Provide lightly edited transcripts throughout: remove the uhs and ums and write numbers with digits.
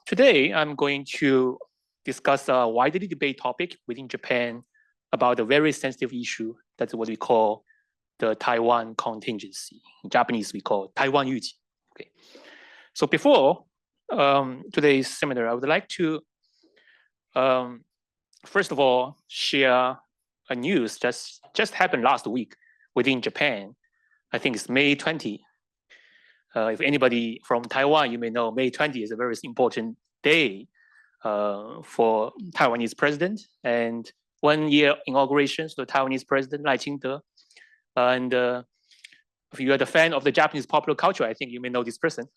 Today, I'm going to discuss a widely debated topic within Japan about a very sensitive issue. That's what we call the Taiwan contingency. In Japanese, we call Taiwan yuji. Okay. So before today's seminar, I would like to first of all share a news just happened last week within Japan. I think it's May 20. If anybody from Taiwan, you may know May 20 is a very important day for Taiwanese president and 1 year inauguration of the Taiwanese president, Lai Ching-te. And if you are the fan of the Japanese popular culture, I think you may know this person.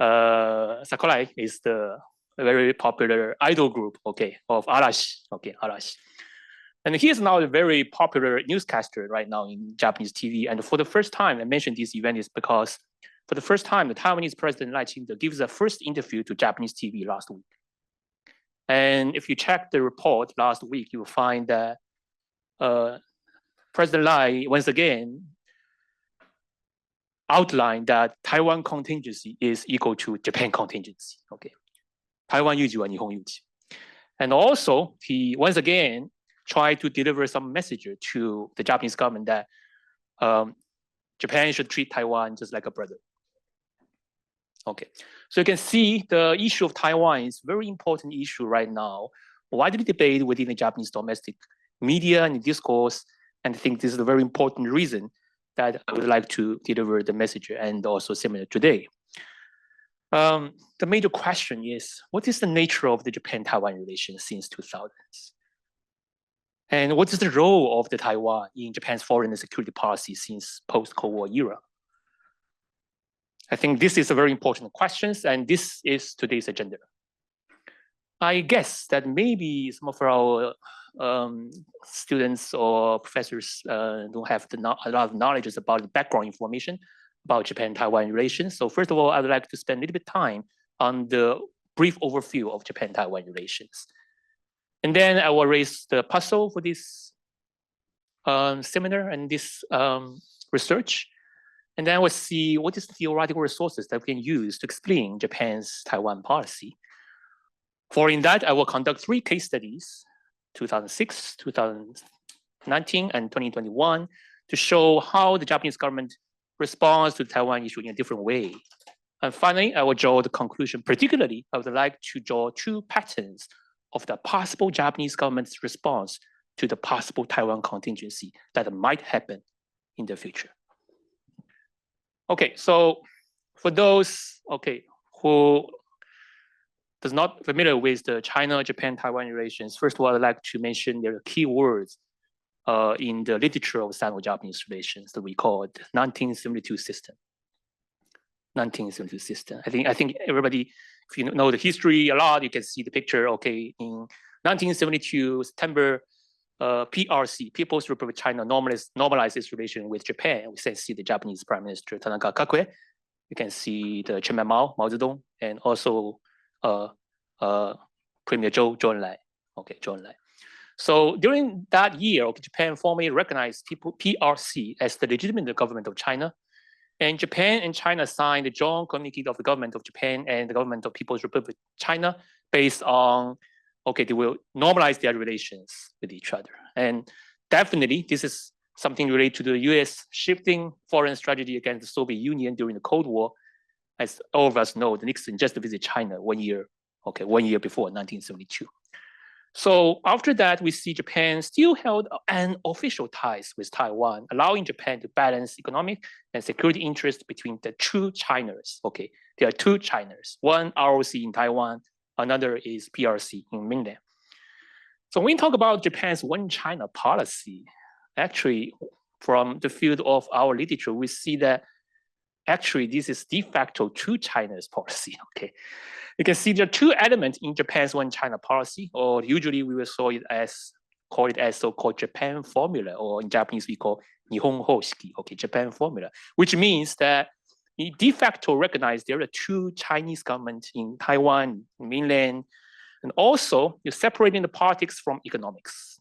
Sakurai is a very popular idol group, okay, of Arashi, okay, Arashi. And he is now a very popular newscaster right now in Japanese TV. And for the first time, I mentioned this event is because for the first time, the Taiwanese president Lai Ching-te gives the first interview to Japanese TV last week. And if you check the report last week, you will find that President Lai once again outlined that Taiwan contingency is equal to Japan contingency. Okay, Taiwan yuji wa Nihon yuji. And also, he once again tried to deliver some message to the Japanese government that Japan should treat Taiwan just like a brother. Okay, so you can see the issue of Taiwan is a very important issue right now, widely debated within the Japanese domestic media and discourse. And I think this is a very important reason that I would like to deliver the message and also seminar today. The major question is, what is the nature of the Japan-Taiwan relations since 2000s? And what is the role of the Taiwan in Japan's foreign and security policy since post-Cold War era? I think this is a very important question, and this is today's agenda. I guess that maybe some of our students or professors don't have a lot of knowledge about the background information about Japan-Taiwan relations. So first of all, I would like to spend a little bit of time on the brief overview of Japan-Taiwan relations. And then I will raise the puzzle for this seminar and this research. And then we'll see what is the theoretical resources that we can use to explain Japan's Taiwan policy. Following that, I will conduct 3 case studies, 2006, 2019, and 2021, to show how the Japanese government responds to the Taiwan issue in a different way. And finally, I will draw the conclusion. Particularly, I would like to draw 2 patterns of the possible Japanese government's response to the possible Taiwan contingency that might happen in the future. Okay, so for those who is not familiar with the China-Japan-Taiwan relations, first of all, I'd like to mention there are key words in the literature of Sino-Japanese relations that we call the 1972 system. 1972 system. I think everybody, if you know the history a lot, you can see the picture. Okay, in 1972 September, PRC, People's Republic of China, normalized its relation with Japan. We can see the Japanese Prime Minister Tanaka Kakue. You can see the Chairman Mao Zedong, and also Premier Zhou Enlai. Okay, Zhou Enlai. So during that year, Japan formally recognized PRC as the legitimate government of China. And Japan and China signed the joint communique of the government of Japan and the government of People's Republic of China based on, they will normalize their relations with each other. And definitely, this is something related to the US shifting foreign strategy against the Soviet Union during the Cold War. As all of us know, Nixon just visited China 1 year, 1 year before 1972. So after that, we see Japan still held unofficial ties with Taiwan, allowing Japan to balance economic and security interests between the 2 Chinas. Okay, there are 2 Chinas, one ROC in Taiwan, another is PRC in mainland. So when we talk about Japan's one China policy, actually from the field of our literature, we see that actually this is de facto 2 China's policy. Okay, you can see there are 2 elements in Japan's one China policy, or usually we will call it as so-called Japan formula, or in Japanese we call Nihon Hoshiki, Japan formula, which means that he de facto recognized there are 2 Chinese governments in Taiwan, mainland, and also you're separating the politics from economics.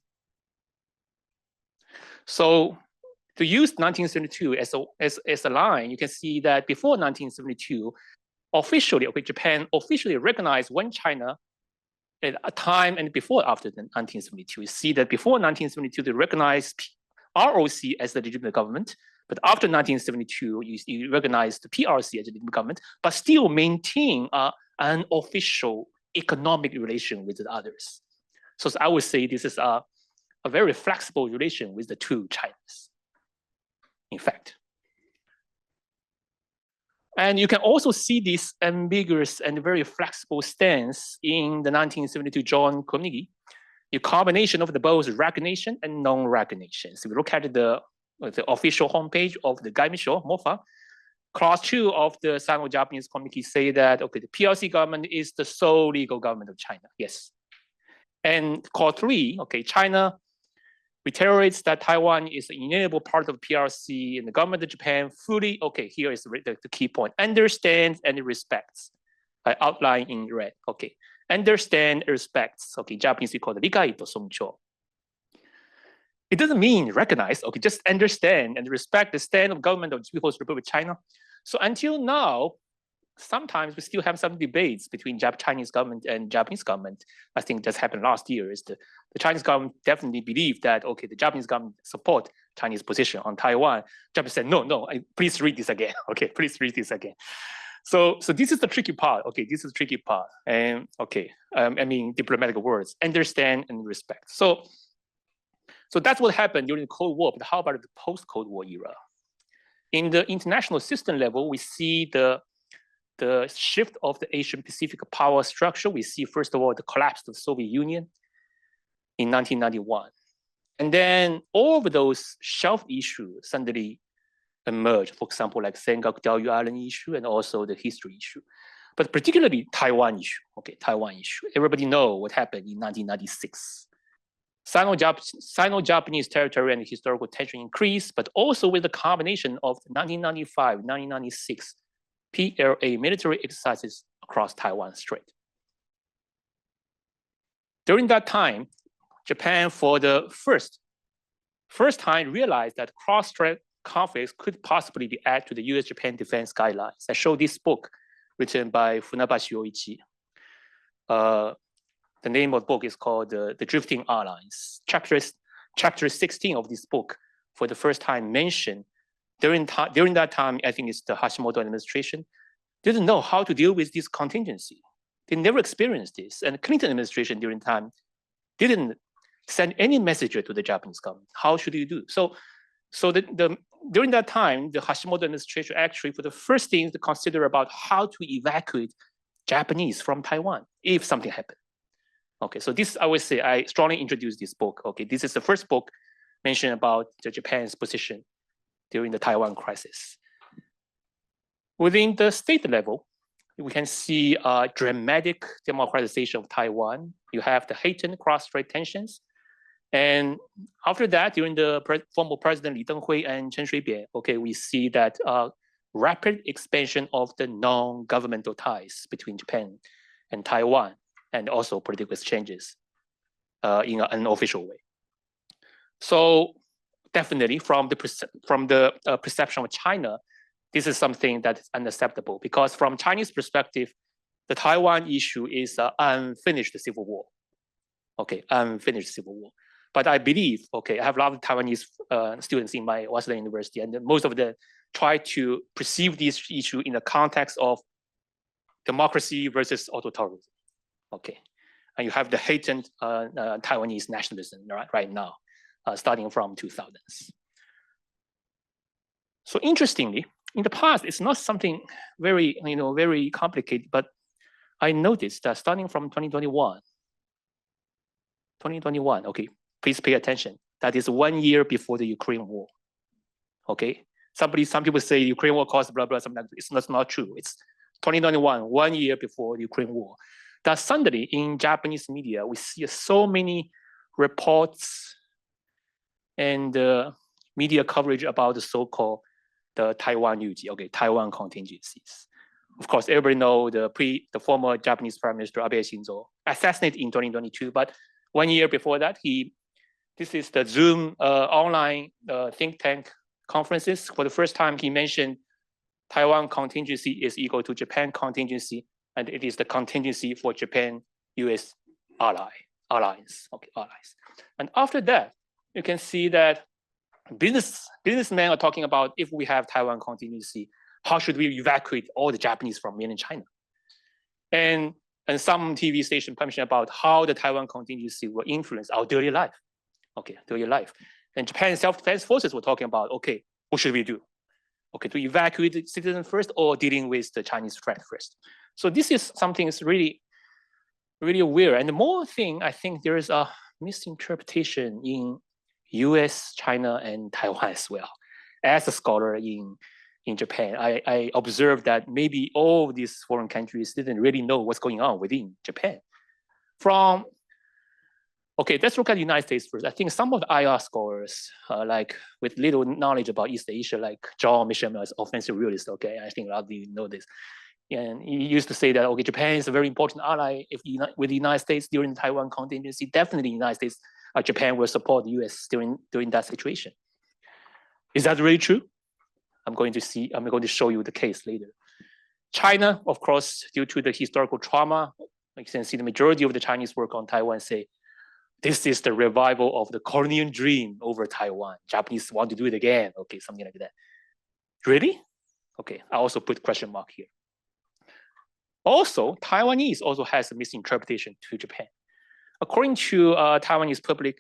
So to use 1972 as a line, you can see that before 1972, officially, okay, Japan officially recognized one China at a time and before after 1972. You see that before 1972, they recognized ROC as the legitimate government, but after 1972, you recognize the PRC as the legitimate government, but still maintain an official economic relation with the others. So I would say this is a very flexible relation with the two Chinas, in fact. And you can also see this ambiguous and very flexible stance in the 1972 Joint Communique, a combination of the both recognition and non-recognition. So we look at the official homepage of the Gaimensho, MOFA. Clause 2 of the Sino-Japanese communique say that, okay, the PRC government is the sole legal government of China, yes. And clause 3, okay, China reiterates that Taiwan is an inalienable part of PRC and the government of Japan fully, okay, here is the key point, understands and respects. I outline in red, okay. Understand, respects, okay, Japanese we call it rikai to soncho. It doesn't mean recognize, okay, just understand and respect the stand of government of the People's Republic of China. So until now, sometimes we still have some debates between Chinese government and Japanese government. I think just happened last year is the Chinese government definitely believed that, okay, the Japanese government support Chinese position on Taiwan. Japan said, no, please read this again. Okay, please read this again. So this is the tricky part. Okay, this is the tricky part. And okay, I mean, diplomatic words, understand and respect. So that's what happened during the Cold War, but how about the post-Cold War era? In the international system level, we see the shift of the Asian Pacific power structure. We see, first of all, the collapse of the Soviet Union in 1991. And then all of those shelf issues suddenly emerged, for example, like Senkaku Diaoyu Island issue and also the history issue. But particularly Taiwan issue, okay, Taiwan issue. Everybody know what happened in 1996. Sino-Japanese territory and historical tension increased, but also with the combination of 1995, 1996 PLA military exercises across Taiwan Strait. During that time, Japan, for the first time, realized that cross-strait conflicts could possibly be added to the US-Japan defense guidelines. I show this book written by Funabashi Yoichi. The name of the book is called The Drifting Alliance. Chapter 16 of this book, for the first time, mentioned during that time, I think it's the Hashimoto administration, didn't know how to deal with this contingency. They never experienced this. And the Clinton administration during time didn't send any message to the Japanese government. How should you do? So during that time, the Hashimoto administration actually, for the first thing to consider about how to evacuate Japanese from Taiwan if something happened. Okay, so this, I would say, I strongly introduced this book. Okay, this is the first book mentioned about Japan's position during the Taiwan crisis. Within the state level, we can see a dramatic democratization of Taiwan. You have the heightened cross-strait tensions. And after that, during the former President Li Denghui and Chen Shui-bian, okay, we see that rapid expansion of the non-governmental ties between Japan and Taiwan, and also political exchanges in an unofficial way. So definitely from the perception of China, this is something that is unacceptable, because from Chinese perspective, the Taiwan issue is an unfinished civil war. Okay, unfinished civil war. But I believe, okay, I have a lot of Taiwanese students in my Wesleyan University, and most of them try to perceive this issue in the context of democracy versus authoritarianism. Okay, and you have the heightened Taiwanese nationalism right now, starting from 2000s. So interestingly, in the past, it's not something very, very complicated, but I noticed that starting from 2021, okay, please pay attention. That is 1 year before the Ukraine war. Okay, some people say Ukraine war caused blah blah. Something like that. That's not true. It's 2021, 1 year before the Ukraine war. That suddenly in Japanese media we see so many reports and media coverage about the so-called the Taiwan Yuji, okay, Taiwan contingencies. Of course, everybody know the former Japanese Prime Minister Abe Shinzo assassinated in 2022, but 1 year before that, this is the Zoom online think tank conferences. For the first time, he mentioned Taiwan contingency is equal to Japan contingency, and it is the contingency for Japan-US alliance. Okay, allies. And after that, you can see that businessmen are talking about if we have Taiwan contingency, how should we evacuate all the Japanese from mainland China? And some TV station mentioned about how the Taiwan contingency will influence our daily life. Okay, daily life. And Japan's self-defense forces were talking about, okay, what should we do? Okay, to evacuate the citizens first or dealing with the Chinese threat first? So this is something that's really, really weird. And the more thing, I think there is a misinterpretation in US, China, and Taiwan as well. As a scholar in Japan, I observed that maybe all these foreign countries didn't really know what's going on within Japan. Okay, let's look at the United States first. I think some of the IR scholars, like with little knowledge about East Asia, like John Mishima is offensive realist. Okay, I think a lot of you know this. And he used to say that, okay, Japan is a very important ally with the United States during the Taiwan contingency. Definitely the United States, Japan will support the US during that situation. Is that really true? I'm going to show you the case later. China, of course, due to the historical trauma, you can see the majority of the Chinese work on Taiwan say, this is the revival of the colonial dream over Taiwan. Japanese want to do it again. Okay, something like that. Really? Okay, I also put question mark here. Also, Taiwanese also has a misinterpretation to Japan. According to Taiwanese Public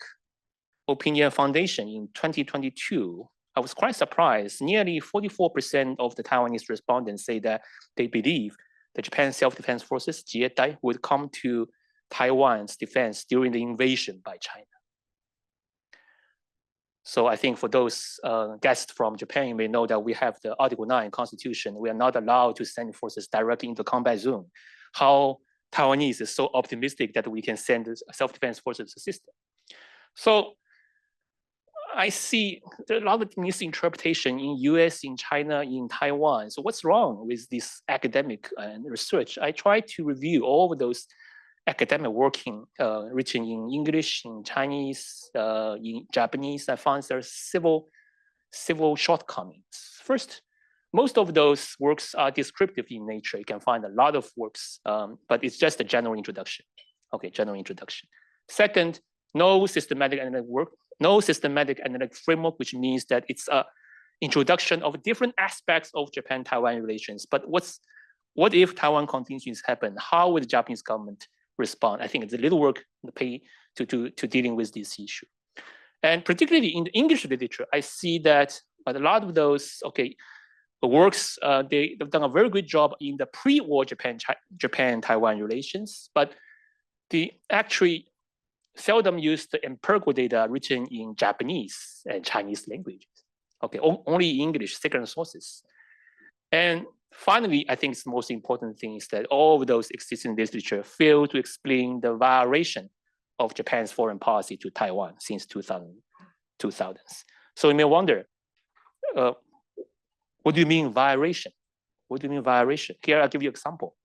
Opinion Foundation in 2022, I was quite surprised. Nearly 44% of the Taiwanese respondents say that they believe the Japan Self-Defense Forces, Jietai, would come to Taiwan's defense during the invasion by China. So I think for those guests from Japan, you may know that we have the Article 9 Constitution. We are not allowed to send forces directly into combat zone. How Taiwanese is so optimistic that we can send self-defense forces to assist them. So I see there are a lot of misinterpretation in US, in China, in Taiwan. So what's wrong with this academic research? I try to review all of those academic working written in English, in Chinese, in Japanese. I found there are several shortcomings. First, most of those works are descriptive in nature. You can find a lot of works, but it's just a general introduction. Okay, general introduction. Second, no systematic analytic work, no systematic analytic framework, which means that it's a introduction of different aspects of Japan-Taiwan relations. But what if Taiwan contingencies happen? How would the Japanese government respond? I think it's a little work to pay to dealing with this issue. And particularly in the English literature, I see that a lot of those, works, they've done a very good job in the pre-war Japan-Taiwan relations, but they actually seldom use the empirical data written in Japanese and Chinese languages. Okay, only English, second sources. And finally, I think the most important thing is that all of those existing literature fail to explain the violation of Japan's foreign policy to Taiwan since 2000s. So you may wonder, what do you mean violation? What do you mean violation? Here, I'll give you an example.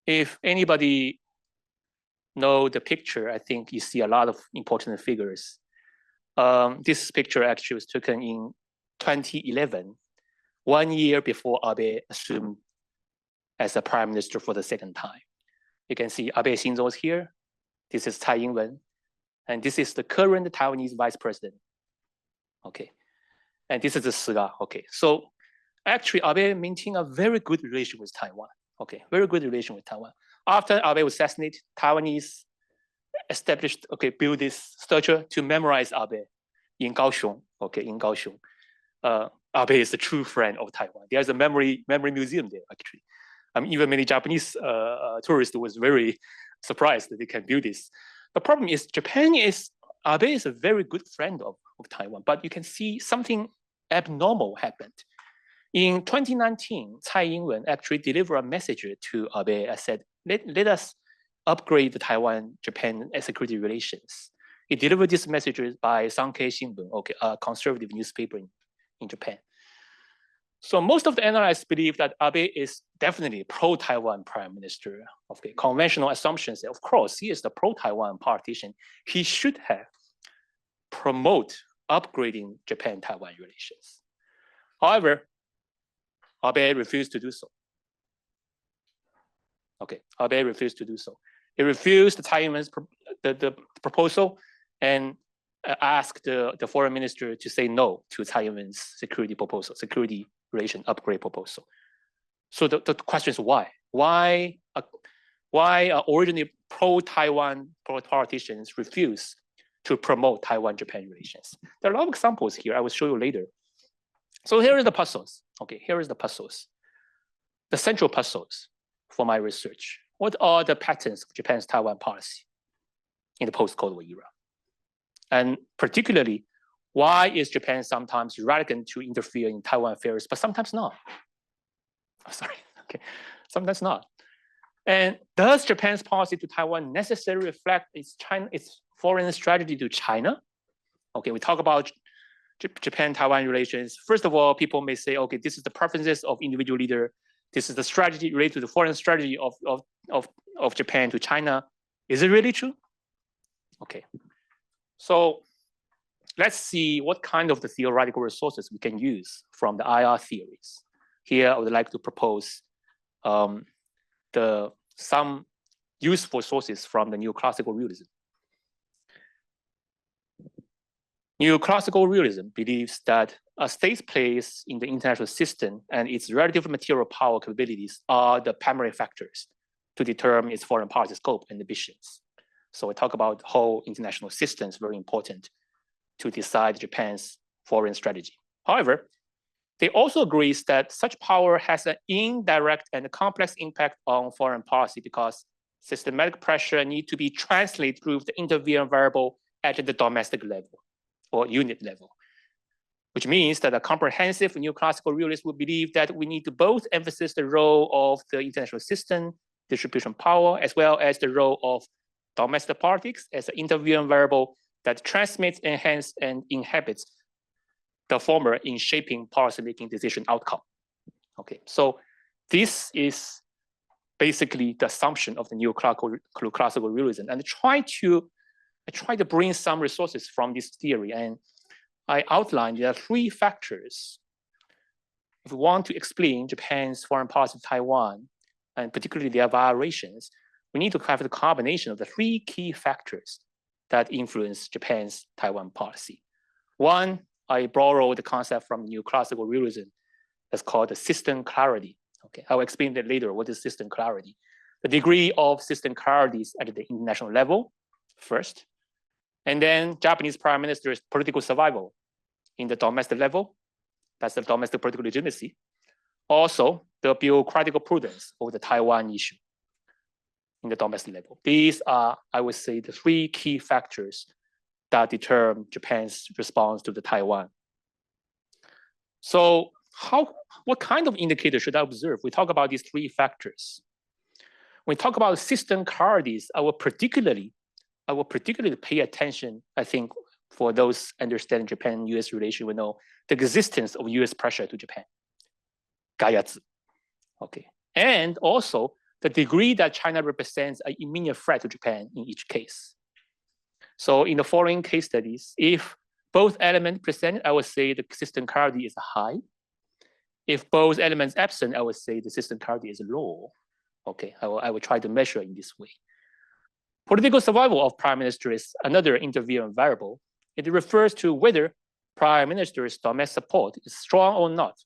If anybody know the picture, I think you see a lot of important figures. This picture actually was taken in 2011, 1 year before Abe assumed as a prime minister for the second time. You can see Abe Shinzo is here. This is Tsai Ing-wen. And this is the current Taiwanese vice president. Okay. And this is the Suga. Okay. So actually, Abe maintained a very good relation with Taiwan. Okay. Very good relation with Taiwan. After Abe was assassinated, Taiwanese established, built this statue to memorize Abe in Kaohsiung. Okay, in Kaohsiung. Abe is the true friend of Taiwan. There's a memory museum there, actually. Even many Japanese tourists was very surprised that they can build this. The problem is Abe is a very good friend of Taiwan, but you can see something abnormal happened. In 2019, Tsai Ing-wen actually delivered a message to Abe and said, let us upgrade the Taiwan-Japan security relations. He delivered this message by Sankei Shimbun, a conservative newspaper in Japan. So most of the analysts believe that Abe is definitely pro-Taiwan prime minister. Okay, conventional assumptions, of course, he is the pro-Taiwan politician. He should have promote upgrading Japan-Taiwan relations. However, Abe refused to do so. Okay, Abe refused to do so. He refused Taiwan's the proposal and asked the foreign minister to say no to Taiwan's security proposal, security relation upgrade proposal. So the question is why? Why originally pro-Taiwan politicians refuse to promote Taiwan-Japan relations? There are a lot of examples here. I will show you later. So here are the puzzles. Okay, here is the puzzles. The central puzzles for my research. What are the patterns of Japan's Taiwan policy in the post-Cold War era? And particularly, why is Japan sometimes reluctant to interfere in Taiwan affairs, but sometimes not? Oh, sorry, okay, sometimes not. And does Japan's policy to Taiwan necessarily reflect its foreign strategy to China? Okay, we talk about Japan-Taiwan relations. First of all, people may say, okay, this is the preferences of individual leader. This is the strategy related to the foreign strategy of Japan to China. Is it really true? Okay, so let's see what kind of the theoretical resources we can use from the IR theories. Here, I would like to propose some useful sources from the Neoclassical realism. Neoclassical realism believes that a state's place in the international system and its relative material power capabilities are the primary factors to determine its foreign policy scope and ambitions. So we talk about whole international systems, very important to decide Japan's foreign strategy. However, they also agree that such power has an indirect and complex impact on foreign policy because systematic pressure needs to be translated through the intervening variable at the domestic level or unit level, which means that a comprehensive neoclassical realist would believe that we need to both emphasize the role of the international system, distribution power, as well as the role of domestic politics as an intervening variable that transmits, enhances, and inhabits the former in shaping policy-making decision outcome. Okay, so this is basically the assumption of the neoclassical realism, and I try to bring some resources from this theory, and I outlined there are three factors. If we want to explain Japan's foreign policy to Taiwan, and particularly their variations, we need to have the combination of the three key factors that influence Japan's Taiwan policy. One, I borrowed the concept from neoclassical realism that's called the system clarity. Okay, I'll explain that later. What is system clarity? The degree of system clarity is at the international level first, and then Japanese prime minister's political survival in the domestic level. That's the domestic political legitimacy. Also, the bureaucratic prudence over the Taiwan issue in the domestic level. These are, I would say, the three key factors that determine Japan's response to the Taiwan. So what kind of indicator should I observe? We talk about these three factors. When we talk about system clarities, I will particularly pay attention, I think, for those understanding Japan-US relation will know the existence of US pressure to Japan. Gaiatsu. Okay. And also the degree that China represents an immediate threat to Japan in each case. So in the following case studies, if both elements present, I would say the system clarity is high. If both elements absent, I would say the system clarity is low. Okay, I will try to measure in this way. Political survival of prime minister is another intervening variable. It refers to whether prime minister's domestic support is strong or not.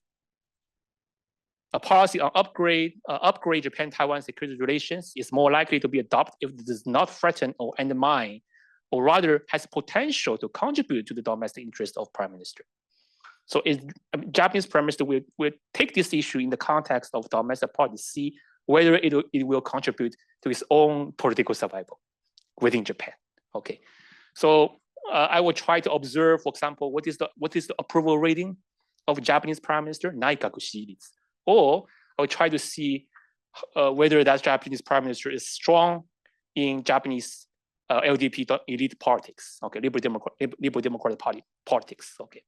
A policy on upgrade Japan-Taiwan security relations is more likely to be adopted if it does not threaten or undermine, or rather has potential to contribute to the domestic interest of prime minister. So Japanese prime minister will take this issue in the context of domestic policy, see whether it will contribute to its own political survival within Japan. Okay, so I will try to observe, for example, what is the approval rating of Japanese prime minister, Naikaku Shiritsu, or I will try to see whether that Japanese prime minister is strong in Japanese LDP elite politics, okay, Liberal Democratic Party politics, okay.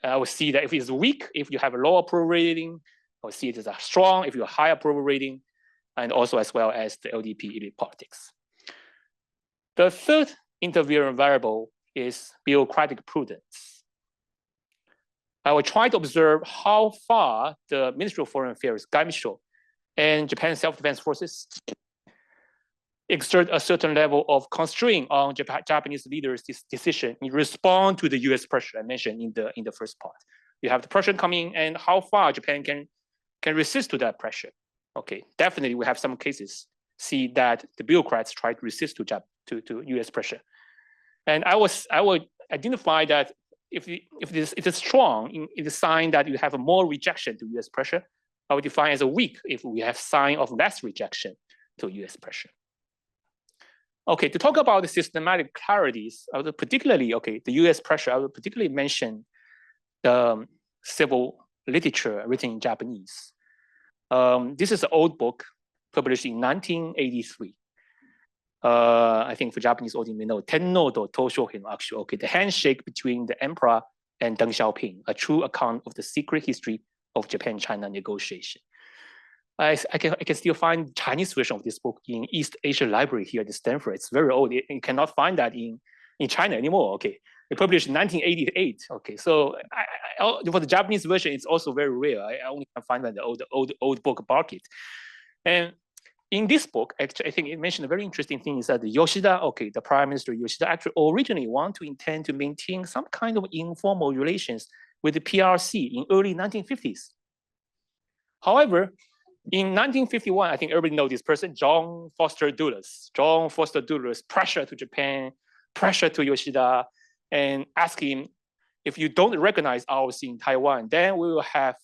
I will see that if it's weak, if you have a low approval rating, I will see it as a strong if you have a high approval rating, and also as well as the LDP elite politics. The third intervening variable is bureaucratic prudence. I will try to observe how far the Ministry of Foreign Affairs, Gaimsho, and Japan Self-Defense Forces exert a certain level of constraint on Japanese leaders' decision in response to the U.S. pressure I mentioned in the first part. You have the pressure coming, and how far Japan can resist to that pressure. Okay, definitely we have some cases see that the bureaucrats try to resist to U.S. pressure, and I would identify that if it is strong in the sign that you have a more rejection to U.S. pressure, I would define as a weak if we have sign of less rejection to U.S. pressure. Okay, to talk about the systematic clarities, I would particularly, the US pressure, I would particularly mention the civil literature written in Japanese. This is an old book published in 1983. I think for Japanese audience, we know Tenno to Toshohin Akshu, the handshake between the emperor and Deng Xiaoping, a true account of the secret history of Japan-China negotiation. I can still find Chinese version of this book in East Asia Library here at Stanford. It's very old. You cannot find that in China anymore. Okay, it published in 1988. Okay, so for the Japanese version, it's also very rare. I only can find that in the old book market. And in this book, actually, I think it mentioned a very interesting thing is that Yoshida, the Prime Minister Yoshida actually originally intend to maintain some kind of informal relations with the PRC in early 1950s. However, in 1951, I think everybody knows this person, John Foster Dulles. John Foster Dulles pressure to Japan, pressure to Yoshida, and ask him, if you don't recognize ours in Taiwan, then we will have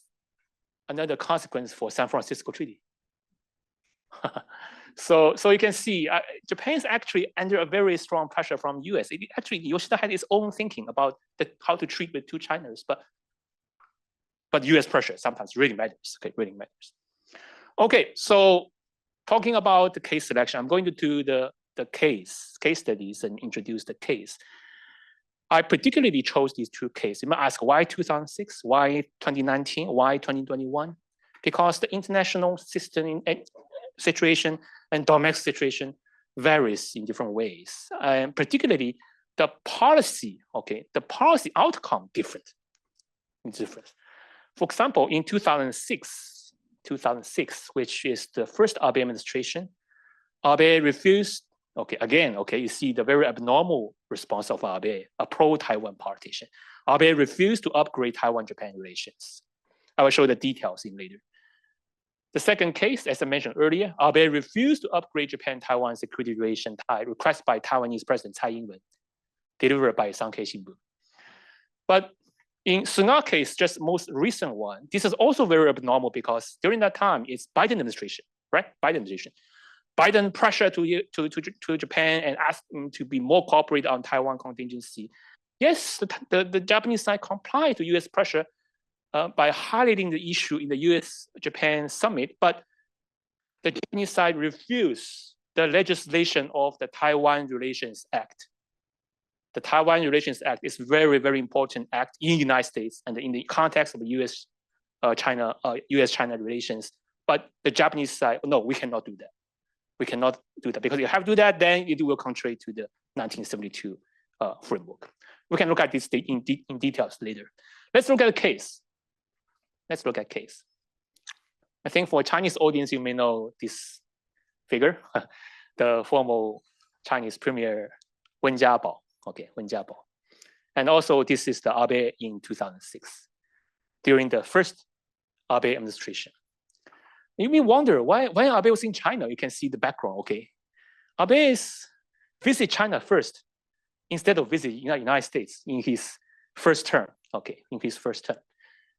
another consequence for San Francisco Treaty. So you can see, Japan is actually under a very strong pressure from US. Actually, Yoshida had his own thinking about how to treat the two Chinas, but US pressure sometimes really matters, really matters. Okay, so talking about the case selection, I'm going to do the case studies and introduce the case. I particularly chose these two cases. You might ask, why 2006? Why 2019? Why 2021? Because the international system situation and domestic situation varies in different ways. And particularly the policy, the policy outcome different. For example, in 2006, which is the first Abe administration, Abe refused, you see the very abnormal response of Abe, a pro-Taiwan politician. Abe refused to upgrade Taiwan-Japan relations. I will show the details in later. The second case, as I mentioned earlier, Abe refused to upgrade Japan-Taiwan security relation tie requested by Taiwanese President Tsai Ing-wen, delivered by Sankei Shimbun. But in Sunga case, just most recent one, this is also very abnormal because during that time, it's Biden administration, right? Biden administration. Biden pressure to Japan and asked them to be more cooperative on Taiwan contingency. Yes, the Japanese side complied to US pressure by highlighting the issue in the US-Japan summit, but the Japanese side refused the legislation of the Taiwan Relations Act. The Taiwan Relations Act is very, very important act in the United States and in the context of the US-China relations. But the Japanese side, no, we cannot do that. We cannot do that because if you have to do that, then it will contrary to the 1972 framework. We can look at this in details later. Let's look at a case. Let's look at case. I think for a Chinese audience, you may know this figure, the former Chinese premier Wen Jiabao. Wen Jiabao. And also this is the Abe in 2006, during the first Abe administration. You may wonder why Abe was in China. You can see the background, Abe visit China first instead of visit United States in his first term, in his first term.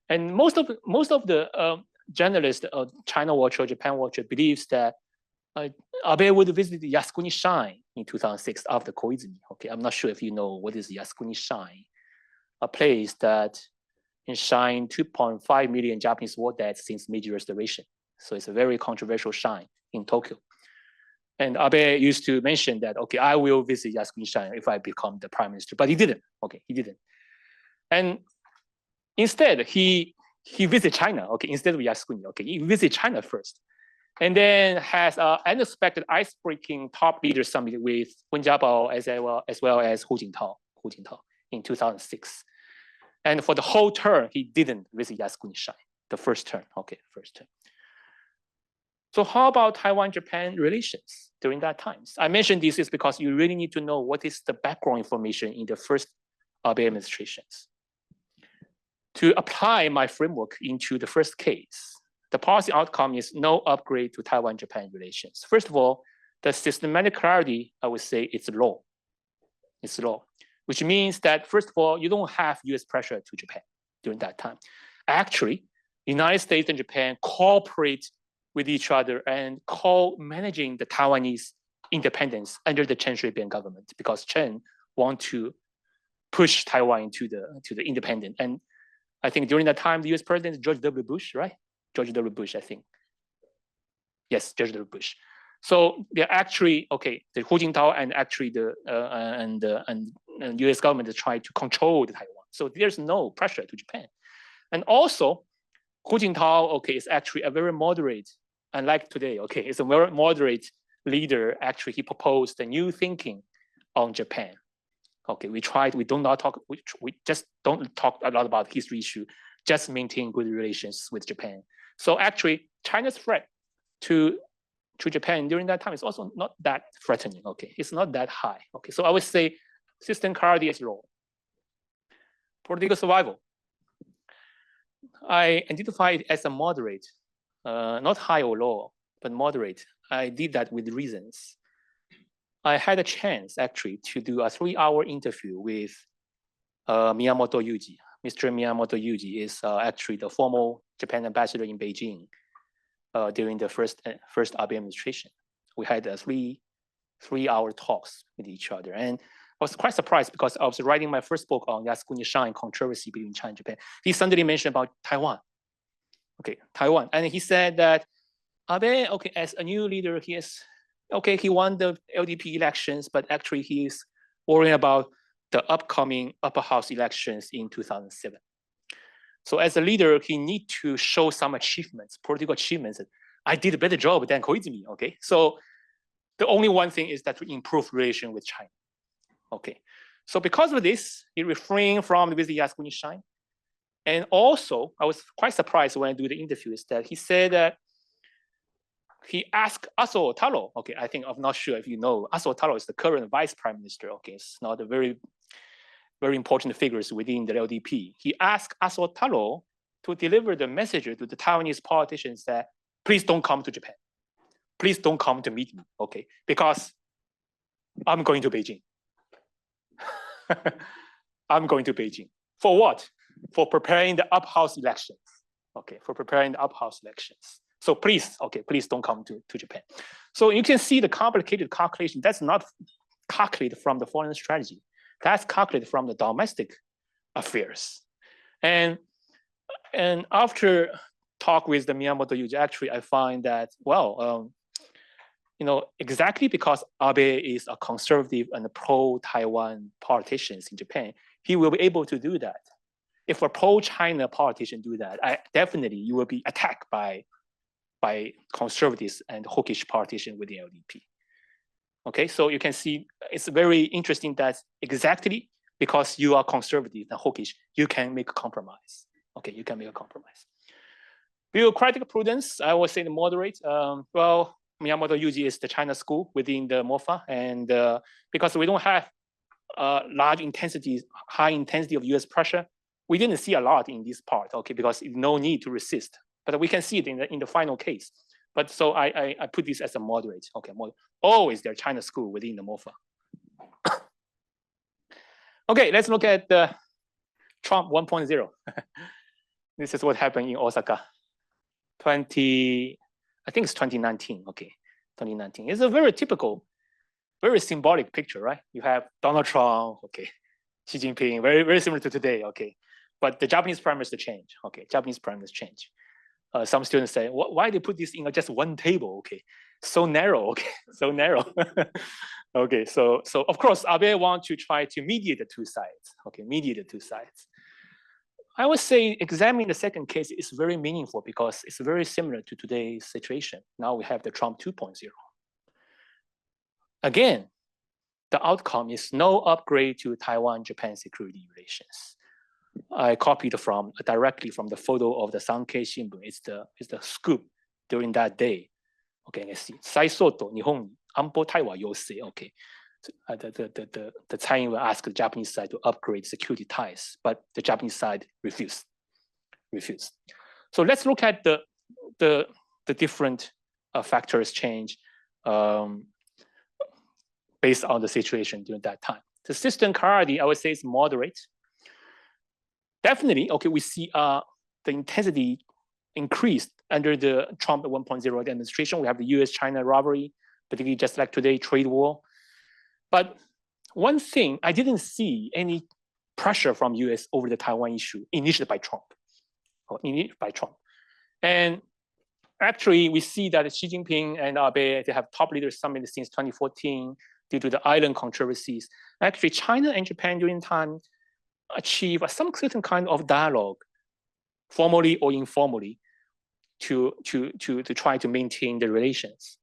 And most of the journalists, China Watcher, Japan Watcher, believes that Abe would visit the Yasukuni Shrine in 2006 after Koizumi. I'm not sure if you know what is Yasukuni Shrine, a place that enshrined 2.5 million Japanese war dead since Meiji Restoration. So it's a very controversial shrine in Tokyo. And Abe used to mention that, I will visit Yasukuni Shrine if I become the prime minister, but he didn't. He didn't. And instead, he visited China. Instead of Yasukuni. He visited China first, and then has an unexpected ice-breaking top leader summit with Wen Jiabao as well as Hu Jintao in 2006. And for the whole term, he didn't visit Yasukuni-Shrine, the first term, okay, first term. So how about Taiwan-Japan relations during that time? I mentioned this is because you really need to know what is the background information in the first Abe administrations. To apply my framework into the first case, the policy outcome is no upgrade to Taiwan-Japan relations. First of all, the systematic clarity, I would say it's law. It's law, which means that, first of all, you don't have US pressure to Japan during that time. Actually, United States and Japan cooperate with each other and co-managing the Taiwanese independence under the Chen Shui-bian government, because Chen want to push Taiwan into the independent. And I think during that time, the US president is George W. Bush, right? George W. Bush, I think. Yes, George W. Bush. So they're actually, okay, the Hu Jintao and actually the US government is trying to control the Taiwan. So there's no pressure to Japan. And also, Hu Jintao, okay, is actually a very moderate, unlike today, okay, it's a very moderate leader. Actually, he proposed a new thinking on Japan. Okay, we just don't talk a lot about history issue, just maintain good relations with Japan. So actually, China's threat to Japan during that time is also not that threatening, okay? It's not that high, okay? So I would say system clarity is low. Political survival. I identify it as a moderate, not high or low, but moderate. I did that with reasons. I had a chance actually to do a 3-hour interview with Miyamoto Yuji. Mr. Miyamoto Yuji is actually the former Japan ambassador in Beijing during the first Abe administration. We had a three-hour talks with each other. And I was quite surprised because I was writing my first book on Yasukuni-Shrine controversy between China and Japan. He suddenly mentioned about Taiwan. Okay, Taiwan. And he said that Abe, okay, as a new leader, he won the LDP elections, but actually he is worrying about the upcoming upper house elections in 2007. So as a leader, he needs to show some achievements, political achievements. I did a better job than Koizumi, okay? So the only one thing is that to improve relation with China, okay? So because of this, he refrained from visiting Yasukuni-Shrine. And also, I was quite surprised when I do the interview is that he said that he asked Aso Taro, okay, I'm not sure if you know, Aso Taro is the current vice prime minister, okay? It's not a very important figures within the LDP. He asked Aso Taro to deliver the message to the Taiwanese politicians that please don't come to Japan. Please don't come to meet me, okay? Because I'm going to Beijing. I'm going to Beijing. For what? For preparing the up-house elections, okay? For preparing the up-house elections. So please, okay, please don't come to Japan. So you can see the complicated calculation. That's not calculated from the foreign strategy. That's calculated from the domestic affairs. And after talk with the Miyamoto Yuji, actually, I find that, well, exactly because Abe is a conservative and a pro-Taiwan politician in Japan, he will be able to do that. If a pro-China politician do that, definitely you will be attacked by conservatives and hawkish politicians within LDP. Okay, so you can see it's very interesting that exactly because you are conservative and hawkish, you can make a compromise. Okay, you can make a compromise. Bureaucratic prudence, I would say the moderate. Well, Miyamoto Yuji is the China school within the MOFA, and because we don't have high intensity of US pressure, we didn't see a lot in this part, okay, because no need to resist. But we can see it in the final case. But so I put this as a moderate, okay, always their China school within the MOFA. Okay, let's look at the Trump 1.0. This is what happened in Osaka. I think it's 2019, okay, 2019. It's a very typical, very symbolic picture, right? You have Donald Trump, okay, Xi Jinping, very, very similar to today, okay. But the Japanese prime minister changed, okay, Japanese prime minister changed. Some students say, why they put this in just one table? Okay, so narrow. Okay, so narrow. Okay, so of course Abe wants to try to mediate the two sides. Okay, mediate the two sides. I would say examining the second case is very meaningful because it's very similar to today's situation. Now we have the Trump 2.0. Again, the outcome is no upgrade to Taiwan-Japan security relations. I copied from directly from the photo of the Sankei Shimbun. It's the scoop during that day. Okay, let's see. Saisoto, Nihon, Ambo Taiwan Yose. Okay. The Tsai Ing-wen asked the Japanese side to upgrade security ties, but the Japanese side refused. So let's look at the different factors change based on the situation during that time. The system clarity, I would say, is moderate. Definitely, okay, we see the intensity increased under the Trump 1.0 administration. We have the US-China rivalry, particularly just like today, trade war. But one thing, I didn't see any pressure from US over the Taiwan issue initiated by Trump. And actually, we see that Xi Jinping and Abe, they have top leaders summit since 2014 due to the island controversies. Actually, China and Japan during time achieve some certain kind of dialogue, formally or informally, to try to maintain the relations.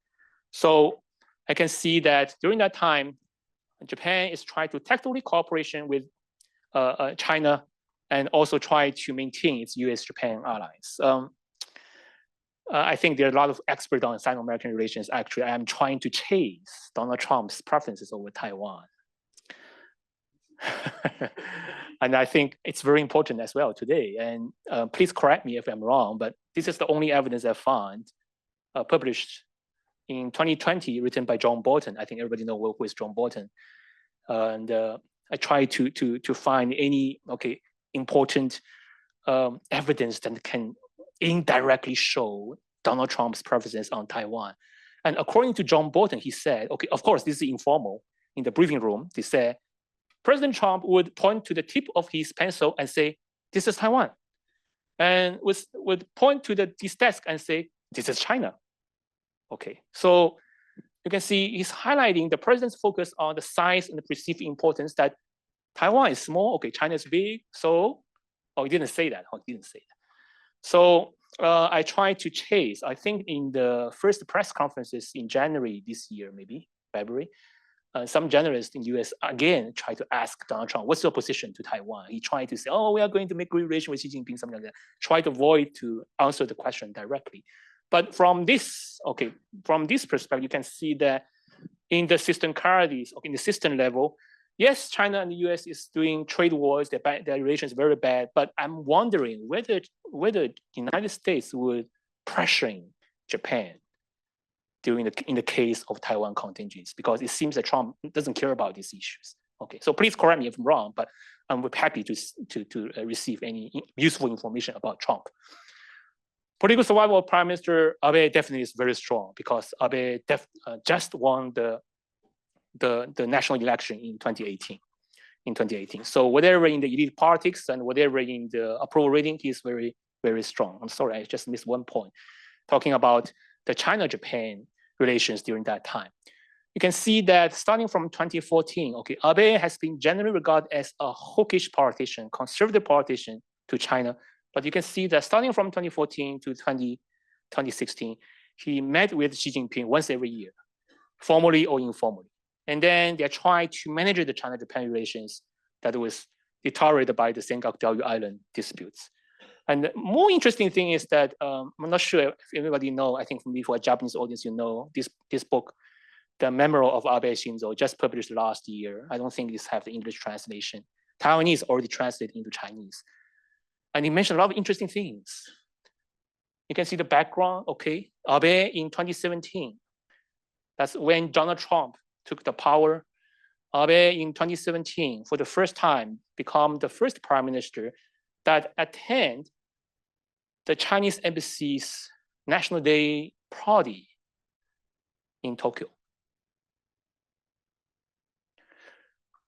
So I can see that during that time, Japan is trying to tactically cooperation with China and also try to maintain its US-Japan allies. I think there are a lot of experts on Sino-American relations. Actually, I am trying to chase Donald Trump's preferences over Taiwan. And I think it's very important as well today. And please correct me if I'm wrong, but this is the only evidence I found published in 2020, written by John Bolton. I think everybody knows who is John Bolton. And I try to find any important evidence that can indirectly show Donald Trump's preferences on Taiwan. And according to John Bolton, he said, okay, of course, this is informal. In the briefing room, they said, President Trump would point to the tip of his pencil and say, this is Taiwan. And would point to this desk and say, this is China. Okay, so you can see he's highlighting the president's focus on the size and the perceived importance that Taiwan is small, okay, China is big, so, he didn't say that, So I tried to chase, I think in the first press conferences in January this year, maybe February, some journalists in the US again try to ask Donald Trump, what's your position to Taiwan? He tried to say, we are going to make good relations with Xi Jinping, something like that. Try to avoid to answer the question directly. But from this, perspective, you can see that in the system clarities, in the system level, yes, China and the US is doing trade wars, their relations are very bad, but I'm wondering whether the United States would pressuring Japan in the case of Taiwan contingency, because it seems that Trump doesn't care about these issues. Okay, so please correct me if I'm wrong, but I'm happy to receive any useful information about Trump. Political survival of Prime Minister Abe definitely is very strong because Abe just won the national election in 2018. So whatever in the elite politics and whatever in the approval rating, he is very, very strong. I'm sorry, I just missed one point. Talking about the China-Japan relations during that time. You can see that starting from 2014, Abe has been generally regarded as a hawkish politician, conservative politician to China. But you can see that starting from 2014 to 2016, he met with Xi Jinping once every year, formally or informally. And then they tried to manage the China-Japan relations that was deteriorated by the Senkaku Island disputes. And the more interesting thing is that, I'm not sure if everybody know, I think for a Japanese audience, you know, this book, The Memoir of Abe Shinzo, just published last year. I don't think this have the English translation. Taiwanese already translated into Chinese. And he mentioned a lot of interesting things. You can see the background, Abe in 2017. That's when Donald Trump took the power. Abe in 2017, for the first time, become the first prime minister that attend the Chinese embassy's National Day party in Tokyo.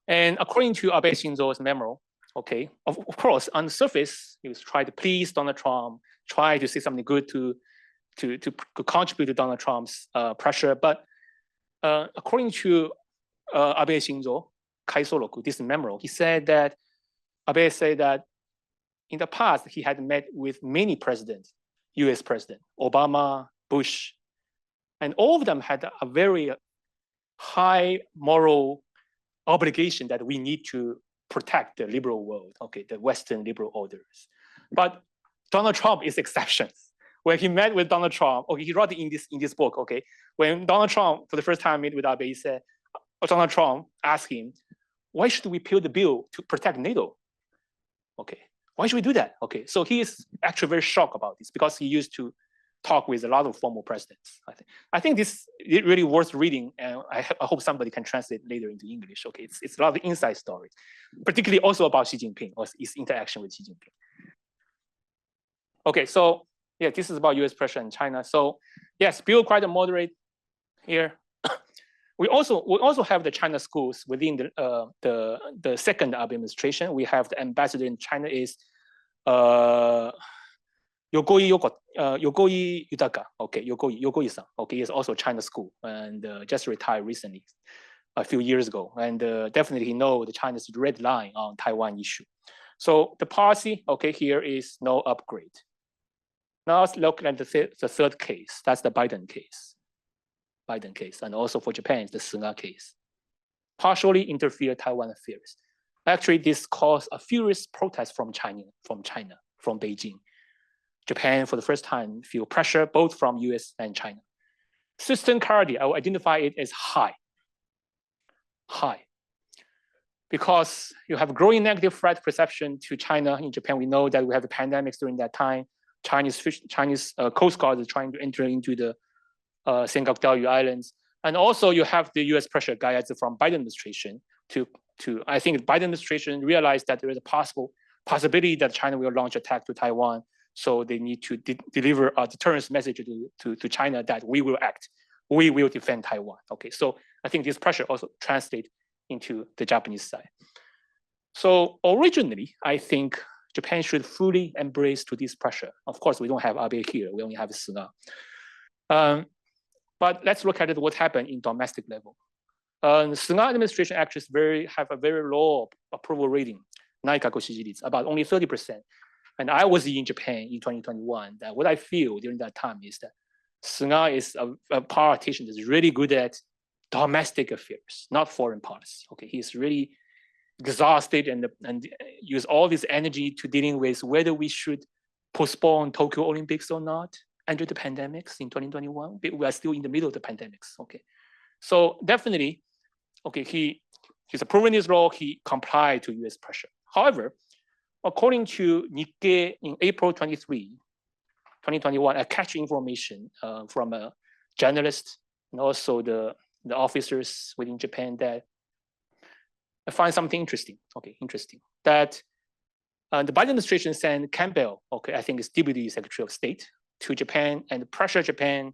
And according to Abe Shinzo's memo, of course, on the surface, he was trying to please Donald Trump, try to say something good to contribute to Donald Trump's pressure. But according to Abe Shinzo, Kaisoroku, this memo, he said that Abe said that in the past, he had met with many presidents, US president, Obama, Bush, and all of them had a very high moral obligation that we need to protect the liberal world, okay, the Western liberal orders. But Donald Trump is exception. When he met with Donald Trump, okay, he wrote in this book, okay, when Donald Trump for the first time met with Abe, he said, Donald Trump asked him, why should we pay the bill to protect NATO? Okay, why should we do that? Okay, so he is actually very shocked about this because he used to talk with a lot of former presidents. I think this is really worth reading, and I hope somebody can translate later into English. Okay, it's a lot of inside stories, particularly also about Xi Jinping or his interaction with Xi Jinping. Okay, so yeah, this is about U.S. pressure in China. So yes, bill quite moderate here. We also have the China schools within the second Abe administration. We have the ambassador in China is Yogoi Yutaka. Okay, Yogoi-san. Okay, is also China school and just retired recently, a few years ago. And definitely he knows the China's red line on Taiwan issue. So the policy, okay, here is no upgrade. Now let's look at the third case. That's the Biden case. And also for Japan, the Sunga case. Partially interfere Taiwan affairs. Actually, this caused a furious protest from Beijing. Japan, for the first time, feel pressure both from US and China. System clarity, I will identify it as high. Because you have growing negative threat perception to China. In Japan, we know that we have the pandemics during that time. Chinese Coast Guard is trying to enter into the Senkaku Islands. And also you have the US pressure guided from Biden administration to I think the Biden administration realized that there is a possibility that China will launch attack to Taiwan. So they need to deliver a deterrence message to China that we will act. We will defend Taiwan. Okay, so I think this pressure also translates into the Japanese side. So originally, I think Japan should fully embrace to this pressure. Of course, we don't have Abe here. We only have Suga. But let's look at what happened in domestic level. Suga administration actually have a very low approval rating, about only 30%. And I was in Japan in 2021. That what I feel during that time is that Suga is a politician that's really good at domestic affairs, not foreign policy. Okay, he's really exhausted and use all this energy to dealing with whether we should postpone Tokyo Olympics or not under the pandemics in 2021. We are still in the middle of the pandemics. Okay, so definitely, okay, he's approving this law. He complied to U.S. pressure. However, according to Nikkei in April 23, 2021, I catch information from a journalist and also the officers within Japan that I find something interesting. Okay, interesting that the Biden administration sent Campbell, okay, I think it's Deputy Secretary of State, to Japan and pressure Japan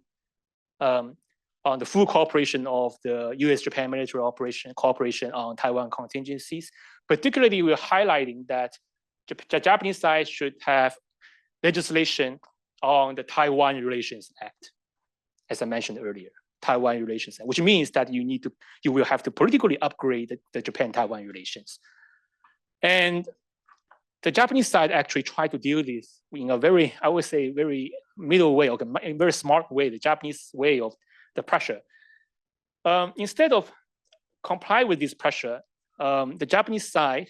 on the full cooperation of the U.S.-Japan military cooperation on Taiwan contingencies. Particularly, we're highlighting that the Japanese side should have legislation on the Taiwan Relations Act, as I mentioned earlier, Taiwan Relations Act, which means that you will have to politically upgrade the Japan-Taiwan relations. And the Japanese side actually tried to deal with this in a very, I would say, very middle way, okay, a very smart way, the Japanese way of the pressure. Instead of comply with this pressure, the Japanese side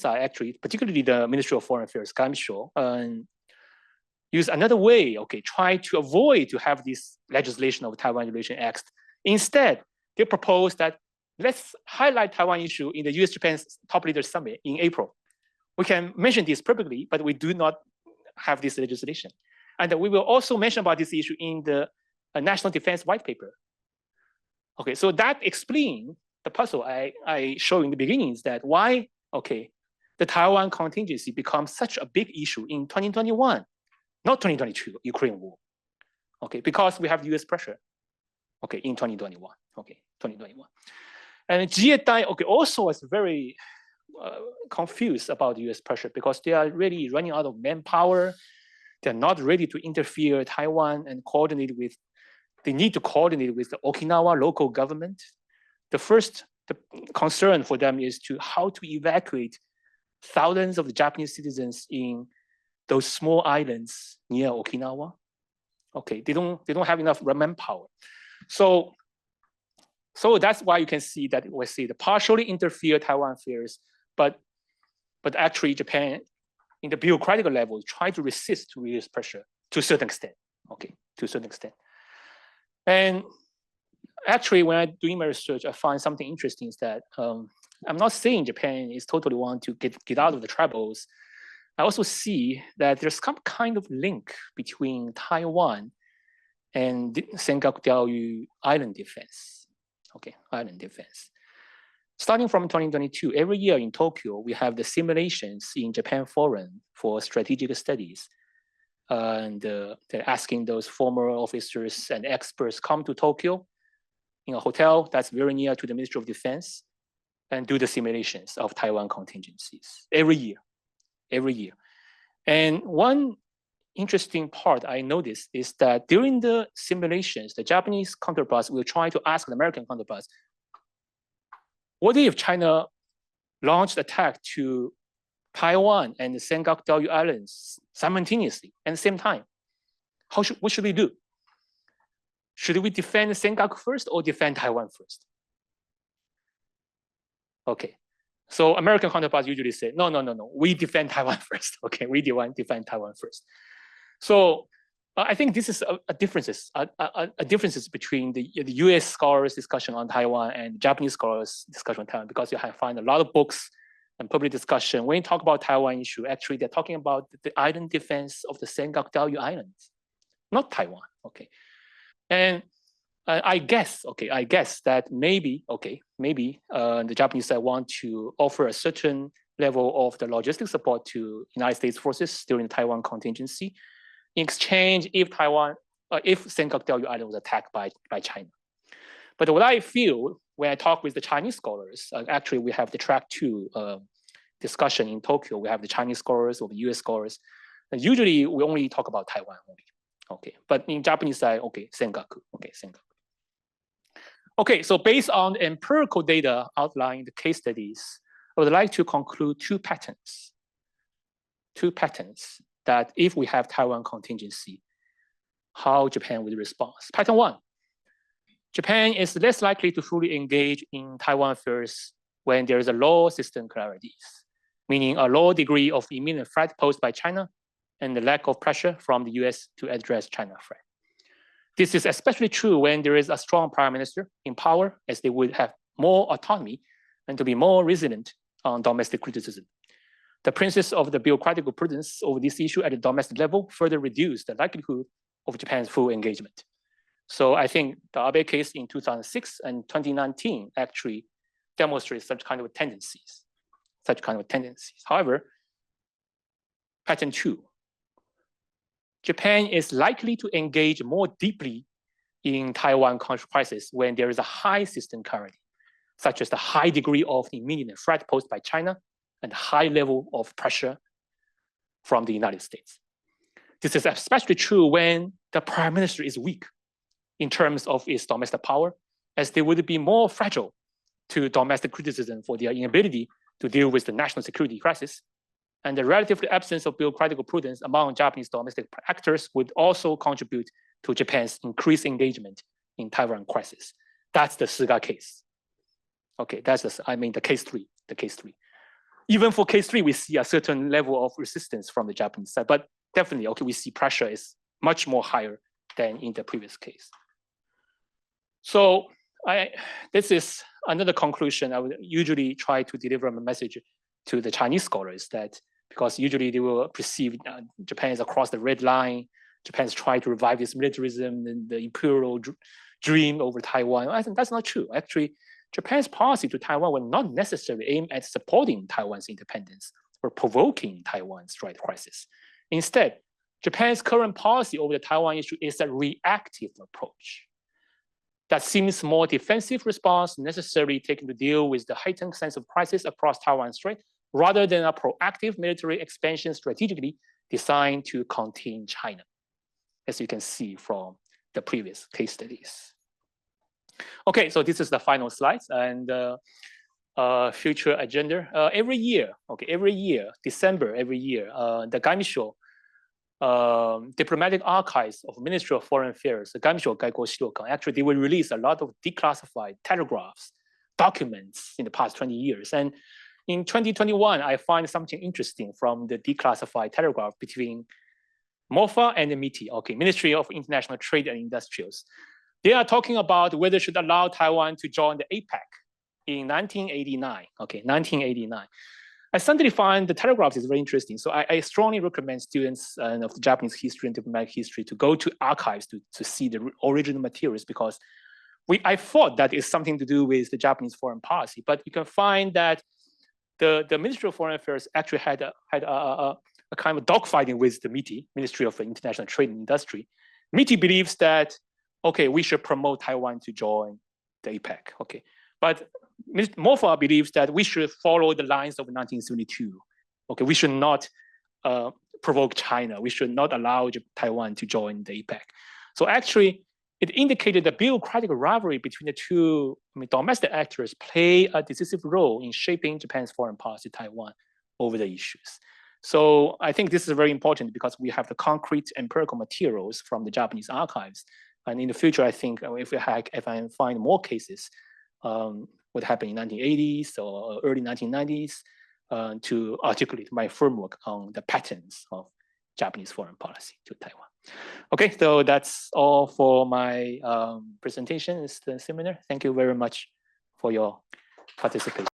actually, particularly the Ministry of Foreign Affairs, Kamisho, use another way, okay, try to avoid to have this legislation of Taiwan Relation Act. Instead, they propose that let's highlight Taiwan issue in the US-Japan top leaders summit in April. We can mention this perfectly, but we do not have this legislation. And we will also mention about this issue in the National Defense White Paper. Okay, so that explains the puzzle I show in the beginning is that why, okay, the Taiwan contingency becomes such a big issue in 2021, not 2022, Ukraine war. Okay, because we have US pressure, okay, in 2021, okay, 2021. And Zietai, okay, also was very confused about US pressure because they are really running out of manpower. They're not ready to interfere Taiwan and coordinate with, they need to coordinate with the Okinawa local government. The concern for them is how to evacuate thousands of Japanese citizens in those small islands near Okinawa. Okay, they don't have enough manpower. So So that's why you can see that we see the partially interfere Taiwan affairs, but actually Japan, in the bureaucratic level, try to resist realist pressure to a certain extent. Okay, to a certain extent. And actually, when I'm doing my research, I find something interesting is that I'm not saying Japan is totally want to get out of the troubles. I also see that there's some kind of link between Taiwan and Senkaku Diaoyu island defense. Okay, island defense. Starting from 2022, every year in Tokyo, we have the simulations in Japan Forum for strategic studies. And they're asking those former officers and experts come to Tokyo in a hotel that's very near to the Ministry of Defense and do the simulations of Taiwan contingencies every year. And one interesting part I noticed is that during the simulations, the Japanese counterparts will try to ask the American counterparts, what if China launched attack to Taiwan and the Senkaku Diaoyu Islands simultaneously at the same time? What should we do? Should we defend Senkaku first or defend Taiwan first? Okay, so American counterparts usually say, no, we defend Taiwan first. Okay, we defend Taiwan first. So I think this is a differences between the US scholars' discussion on Taiwan and Japanese scholars' discussion on Taiwan, because you find a lot of books and public discussion. When you talk about Taiwan issue, actually they're talking about the island defense of the Senkaku Diaoyu Islands, not Taiwan. Okay, and I guess that maybe the Japanese side want to offer a certain level of the logistic support to United States forces during the Taiwan contingency, in exchange if Senkaku Diaoyu Island was attacked by China. But what I feel when I talk with the Chinese scholars, actually we have the track 2 discussion in Tokyo. We have the Chinese scholars or the US scholars. And usually we only talk about Taiwan only. Okay, but in Japanese side, okay, Senkaku. Okay, so based on empirical data outlined in the case studies, I would like to conclude two patterns that if we have Taiwan contingency, how Japan would respond. Pattern 1, Japan is less likely to fully engage in Taiwan affairs when there is a low system clarities, meaning a low degree of imminent threat posed by China and the lack of pressure from the US to address China threat. This is especially true when there is a strong prime minister in power, as they would have more autonomy and to be more resilient on domestic criticism. The principles of the bureaucratic prudence over this issue at the domestic level further reduce the likelihood of Japan's full engagement. So I think the Abe case in 2006 and 2019 actually demonstrates such kind of tendencies. However, pattern 2, Japan is likely to engage more deeply in Taiwan crisis when there is a high system clarity, such as the high degree of immediate threat posed by China and high level of pressure from the United States. This is especially true when the prime minister is weak in terms of its domestic power, as they would be more fragile to domestic criticism for their inability to deal with the national security crisis. And the relative absence of bureaucratic prudence among Japanese domestic actors would also contribute to Japan's increased engagement in Taiwan crisis. That's the Suga case. Okay, that's the case 3. Even for case 3, we see a certain level of resistance from the Japanese side, but definitely, okay, we see pressure is much more higher than in the previous case. So this is another conclusion. I would usually try to deliver a message to the Chinese scholars that, because usually they will perceive Japan is across the red line, Japan's trying to revive its militarism and the imperial dream over Taiwan. I think that's not true. Actually, Japan's policy to Taiwan will not necessarily aim at supporting Taiwan's independence or provoking Taiwan's Strait crisis. Instead, Japan's current policy over the Taiwan issue is a reactive approach that seems more defensive response necessarily taken to deal with the heightened sense of crisis across Taiwan Strait, rather than a proactive military expansion strategically designed to contain China, as you can see from the previous case studies. Okay, so this is the final slides and future agenda. Every year, December every year, the Gaimsho diplomatic archives of Ministry of Foreign Affairs, actually they will release a lot of declassified telegraphs, documents in the past 20 years. And in 2021, I find something interesting from the declassified telegraph between MOFA and the MITI, okay, Ministry of International Trade and Industrials. They are talking about whether should allow Taiwan to join the APEC in 1989, okay, 1989. I suddenly find the telegraphs is very interesting. So I strongly recommend students of the Japanese history and diplomatic history to go to archives to see the original materials, because I thought that is something to do with the Japanese foreign policy, but you can find that the Ministry of Foreign Affairs actually had a kind of dogfighting with the MITI, Ministry of International Trade and Industry. MITI believes that, okay, we should promote Taiwan to join the APEC, okay. But MOFA believes that we should follow the lines of 1972. Okay, we should not provoke China. We should not allow Taiwan to join the APEC. So actually, it indicated the bureaucratic rivalry between the two domestic actors play a decisive role in shaping Japan's foreign policy to Taiwan over the issues. So I think this is very important because we have the concrete empirical materials from the Japanese archives. And in the future, I think if I find more cases, what happened in 1980s or early 1990s to articulate my framework on the patterns of Japanese foreign policy to Taiwan. Okay, so that's all for my presentation. It's the seminar. Thank you very much for your participation.